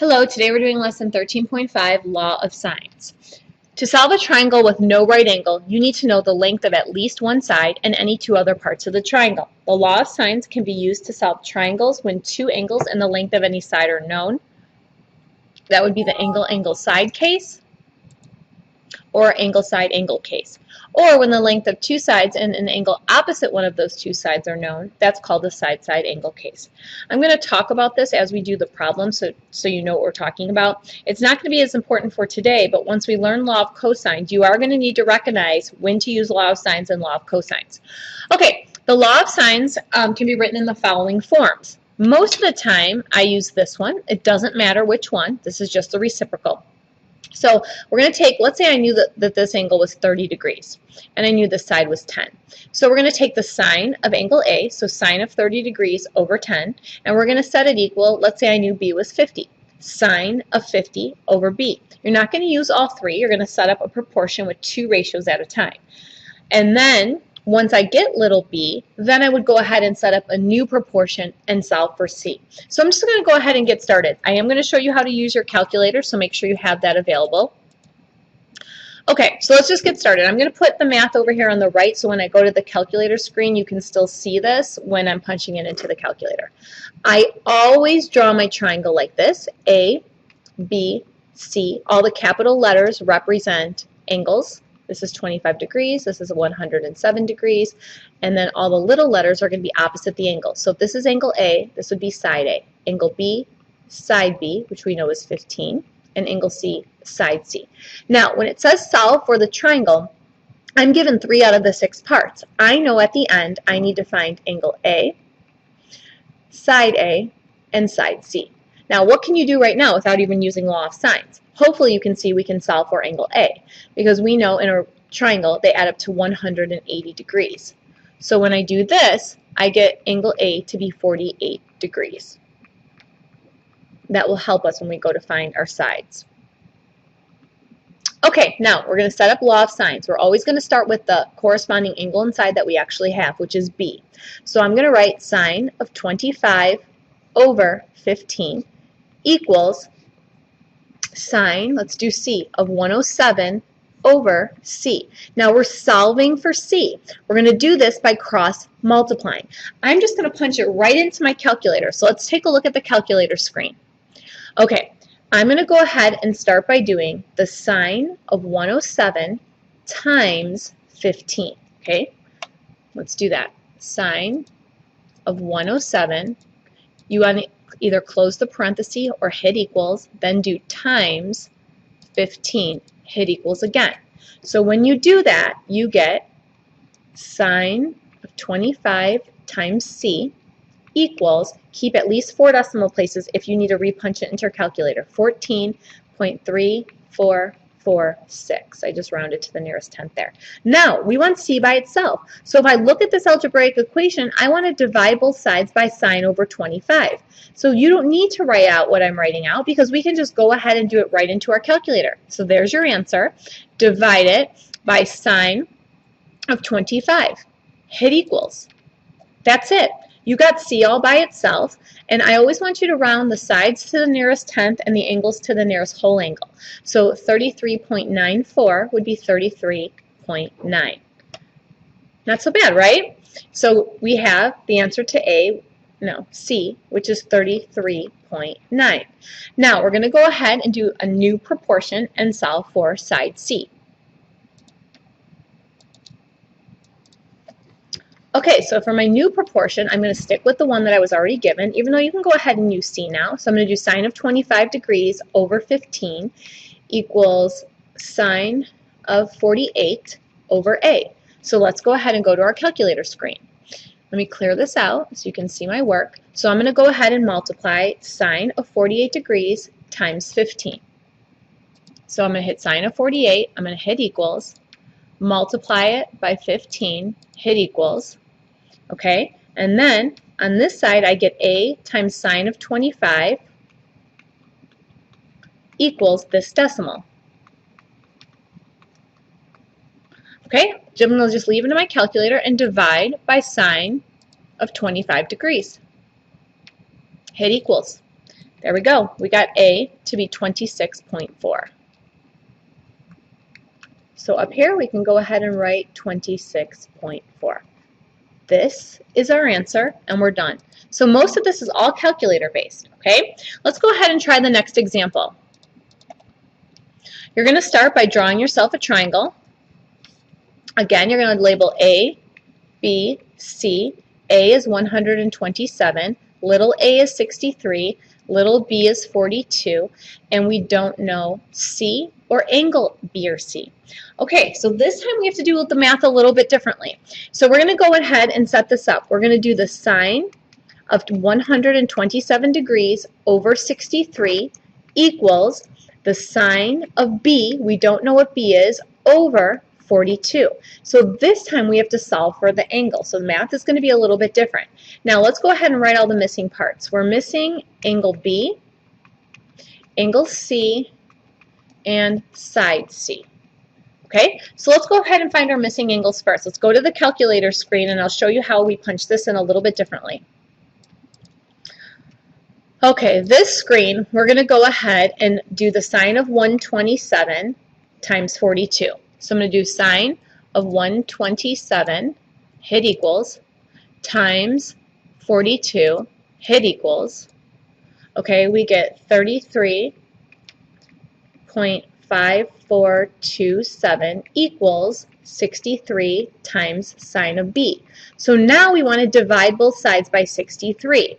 Hello, today we're doing lesson 13.5, Law of Sines. To solve a triangle with no right angle, you need to know the length of at least one side and any two other parts of the triangle. The law of sines can be used to solve triangles when two angles and the length of any side are known. That would be the angle-angle side case, or angle-side-angle case. Or when the length of two sides and an angle opposite one of those two sides are known, that's called the side-side angle case. I'm going to talk about this as we do the problem so you know what we're talking about. It's not going to be as important for today, but once we learn law of cosines, you are going to need to recognize when to use law of sines and law of cosines. Okay, the law of sines can be written in the following forms. Most of the time, I use this one. It doesn't matter which one. This is just the reciprocal. So we're going to take, let's say I knew that this angle was 30 degrees, and I knew this side was 10. So we're going to take the sine of angle A, so sine of 30 degrees over 10, and we're going to set it equal, let's say I knew B was 50. Sine of 50 over B. You're not going to use all three. You're going to set up a proportion with two ratios at a time. And then, once I get little b, then I would go ahead and set up a new proportion and solve for c. So I'm just going to go ahead and get started. I am going to show you how to use your calculator, so make sure you have that available. Okay, so let's just get started. I'm going to put the math over here on the right, so when I go to the calculator screen, you can still see this when I'm punching it into the calculator. I always draw my triangle like this. A, B, C. All the capital letters represent angles. This is 25 degrees, this is 107 degrees, and then all the little letters are going to be opposite the angle. So if this is angle A, this would be side A. Angle B, side B, which we know is 15, and angle C, side C. Now, when it says solve for the triangle, I'm given 3 out of the 6 parts. I know at the end I need to find angle A, and side C. Now, what can you do right now without even using law of sines? Hopefully you can see we can solve for angle A, because we know in a triangle they add up to 180 degrees. So when I do this, I get angle A to be 48 degrees. That will help us when we go to find our sides. Okay, now we're going to set up law of sines. We're always going to start with the corresponding angle and side that we actually have, which is B. So I'm going to write sine of 25 over 15 equals sine, let's do C, of 107 over C. Now we're solving for C. We're going to do this by cross multiplying. I'm just going to punch it right into my calculator. So let's take a look at the calculator screen. Okay, I'm going to go ahead and start by doing the sine of 107 times 15. Okay, let's do that. Sine of 107, you want to either close the parenthesis or hit equals, then do times 15, hit equals again. So when you do that, you get sine of 25 times C equals, keep at least 4 decimal places if you need to repunch it into your calculator, 14.3446. I just rounded to the nearest tenth there. Now, we want C by itself. So if I look at this algebraic equation, I want to divide both sides by sine over 25. So you don't need to write out what I'm writing out, because we can just go ahead and do it right into our calculator. So there's your answer. Divide it by sine of 25. Hit equals. That's it. You got C all by itself, and I always want you to round the sides to the nearest tenth and the angles to the nearest whole angle. So 33.94 would be 33.9. Not so bad, right? So we have the answer to C, which is 33.9. Now we're going to go ahead and do a new proportion and solve for side C. Okay, so for my new proportion, I'm going to stick with the one that I was already given, even though you can go ahead and use C now. So I'm going to do sine of 25 degrees over 15 equals sine of 48 over A. So let's go ahead and go to our calculator screen. Let me clear this out so you can see my work. So I'm going to go ahead and multiply sine of 48 degrees times 15. So I'm going to hit sine of 48, I'm going to hit equals, multiply it by 15, hit equals. Okay, and then on this side I get A times sine of 25 equals this decimal. Okay, I'm going to just leave it in my calculator and divide by sine of 25 degrees. Hit equals. There we go. We got A to be 26.4. So up here we can go ahead and write 26.4. This is our answer, and we're done. So most of this is all calculator based, okay? Let's go ahead and try the next example. You're going to start by drawing yourself a triangle. Again, you're going to label A, B, C. A is 127, little a is 63, little b is 42, and we don't know C or angle B or C. Okay, so this time we have to do the math a little bit differently. So we're going to go ahead and set this up. We're going to do the sine of 127 degrees over 63 equals the sine of B, we don't know what B is, over 42. So this time we have to solve for the angle. So the math is going to be a little bit different. Now let's go ahead and write all the missing parts. We're missing angle B, angle C, and side C. Okay, so let's go ahead and find our missing angles first. Let's go to the calculator screen and I'll show you how we punch this in a little bit differently. Okay, this screen, we're going to go ahead and do the sine of 127 times 42. So I'm going to do sine of 127, hit equals, times 42, hit equals. Okay, we get 33.5427 equals 63 times sine of B. So now we want to divide both sides by 63.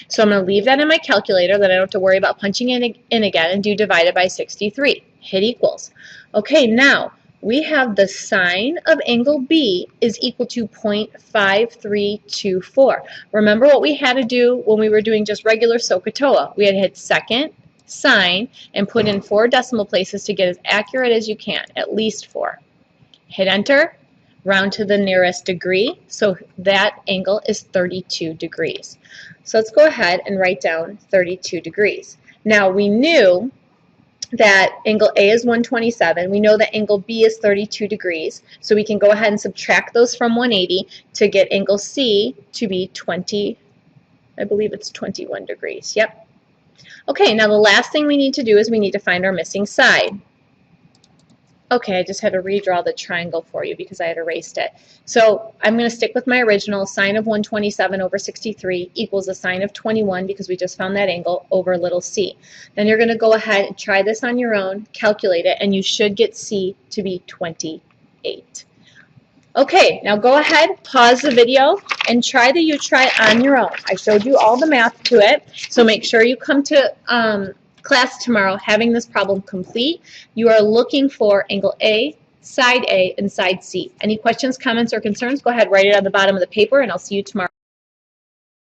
So I'm going to leave that in my calculator, that I don't have to worry about punching in again, and do divided by 63. Hit equals. Okay, now we have the sine of angle B is equal to 0.5324. Remember what we had to do when we were doing just regular SOHCAHTOA. We had to hit second, sine, and put in 4 decimal places to get as accurate as you can, at least 4. Hit enter, round to the nearest degree, so that angle is 32 degrees. So let's go ahead and write down 32 degrees. Now we knew that angle A is 127. We know that angle B is 32 degrees. So we can go ahead and subtract those from 180 to get angle C to be 20, I believe it's 21 degrees. Yep. Okay, now the last thing we need to do is we need to find our missing side. Okay, I just had to redraw the triangle for you because I had erased it. So I'm going to stick with my original. Sine of 127 over 63 equals the sine of 21, because we just found that angle, over little c. Then you're going to go ahead and try this on your own, calculate it, and you should get C to be 28. Okay, now go ahead, pause the video, and try it on your own. I showed you all the math to it, so make sure you come to class tomorrow having this problem complete. You are looking for angle A, and side C. Any questions, comments, or concerns, go ahead, write it on the bottom of the paper, and I'll see you tomorrow.